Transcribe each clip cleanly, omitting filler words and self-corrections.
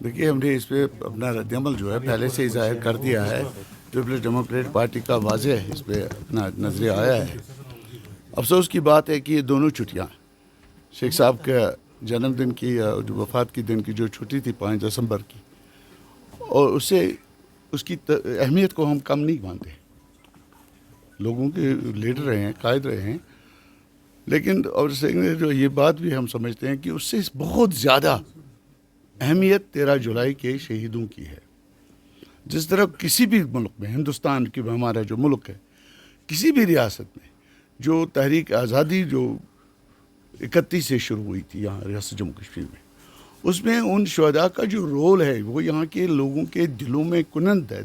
देखिए, हमने इस पे अपना रद्दअमल जो है पहले से ही ज़ाहिर कर दिया है। पीपल्स डेमोक्रेटिक पार्टी का वाज़ेह इस पे अपना नज़रिया आया है। अफसोस की बात है कि ये दोनों छुट्टियाँ शेख साहब के जन्मदिन की जो वफ़ात की दिन की जो छुट्टी थी 5 दिसंबर की, और उससे उसकी अहमियत को हम कम नहीं मानते। लोगों के लीडर रहे हैं, कायद रहे हैं, लेकिन और जो ये बात भी हम समझते हैं कि उससे बहुत ज़्यादा अहमियत 13 जुलाई के शहीदों की है। जिस तरह किसी भी मुल्क में, हिंदुस्तान की हमारा जो मुल्क है, किसी भी रियासत में जो तहरीक आज़ादी जो 31 से शुरू हुई थी यहाँ रियासत जम्मू कश्मीर में, उसमें उन शहदा का जो रोल है वो यहाँ के लोगों के दिलों में कुनंद है,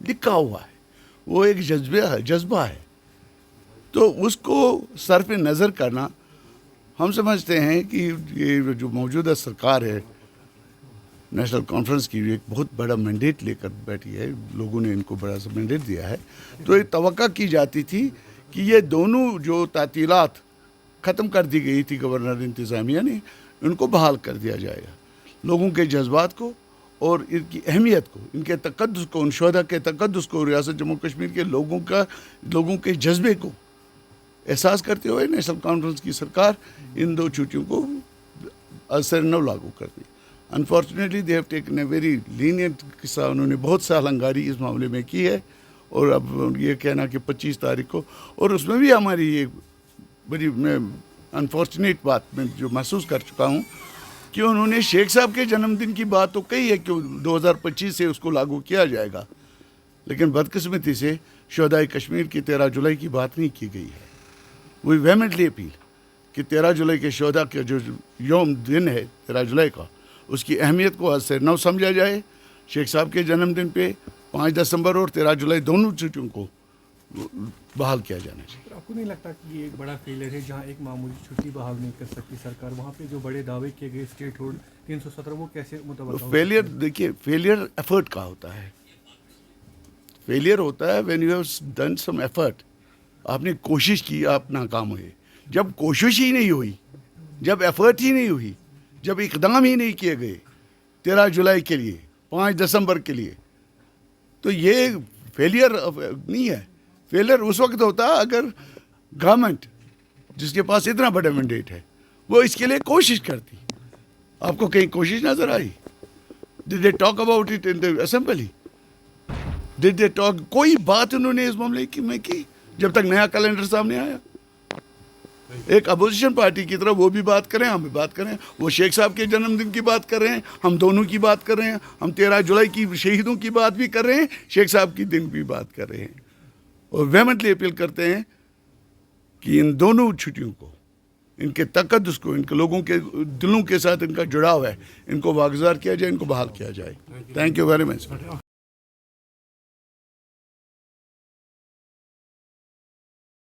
लिखा हुआ है। वो एक जज्बा है। तो उसको सर पे नज़र करना, हम समझते हैं कि ये जो मौजूदा सरकार है नेशनल कॉन्फ्रेंस की, एक बहुत बड़ा मैंडेट लेकर बैठी है, लोगों ने इनको बड़ा सा मैंडेट दिया है। तो ये तवक्का की जाती थी कि ये दोनों जो तातीलात ख़त्म कर दी गई थी गवर्नर इंतज़ामिया ने, उनको बहाल कर दिया जाएगा। लोगों के जज्बात को और इनकी अहमियत को, इनके तक़द्दुस को, उन शहदा के तक़द्दुस को, रियासत जम्मू कश्मीर के लोगों के जज्बे को एहसास करते हुए नेशनल कॉन्फ्रेंस की सरकार इन 2 छुट्टियों को असर न लागू कर दी। Unfortunately they have taken a very lenient किस्सा, उन्होंने बहुत सा हलंगारी इस मामले में की है। और अब ये कहना कि 25 तारीख को, और उसमें भी हमारी ये बड़ी मैं अनफॉर्चुनेट बात मैं जो महसूस कर चुका हूँ कि उन्होंने शेख साहब के जन्मदिन की बात तो कही है कि 2025 से उसको लागू किया जाएगा, लेकिन बदकिस्मती से शहदाए कश्मीर की 13 जुलाई की बात नहीं की गई है। वी वेहेमेंटली अपील कि 13 जुलाई के शहदा का जो यौम दिन है 13 जुलाई का, उसकी अहमियत को आज से न समझा जाए। शेख साहब के जन्मदिन पे 5 दिसंबर और 13 जुलाई दोनों छुट्टियों को बहाल किया जाना चाहिए। आपको नहीं लगता कि ये एक बड़ा फेलियर है जहाँ एक मामूली छुट्टी बहाल नहीं कर सकती सरकार, वहाँ पे जो बड़े दावे किए गए स्टेट होल्ड 317 वो कैसे मुतवक्का हो? फेलियर, देखिए, फेलियर एफर्ट का होता है। फेलियर होता है when you have done some effort, आपने कोशिश की, आप नाकाम हुए। जब कोशिश ही नहीं हुई, जब एफर्ट ही नहीं हुई, जब इकदाम ही नहीं किए गए 13 जुलाई के लिए, 5 दिसंबर के लिए, तो ये फेलियर नहीं है। फेलियर उस वक्त होता है अगर गवर्नमेंट जिसके पास इतना बड़ा मैंडेट है वो इसके लिए कोशिश करती। आपको कहीं कोशिश नजर आई? Did they talk about it in the assembly? Did they talk? कोई बात उन्होंने इस मामले में की जब तक नया कैलेंडर सामने आया। एक अपोजिशन पार्टी की तरह वो भी बात करें, हम भी बात करें। वो शेख साहब के जन्मदिन की बात कर रहे हैं, हम दोनों की बात कर रहे हैं, हम 13 जुलाई की शहीदों की बात भी कर रहे हैं, शेख साहब की दिन भी बात कर रहे हैं। और वेहेमेंटली अपील करते हैं कि इन दोनों छुट्टियों को, इनके तक़द्दुस को, इनके लोगों के दिलों के साथ इनका जुड़ाव है, इनको वागुज़ार किया जाए, इनको बहाल किया जाए। Thank you very much.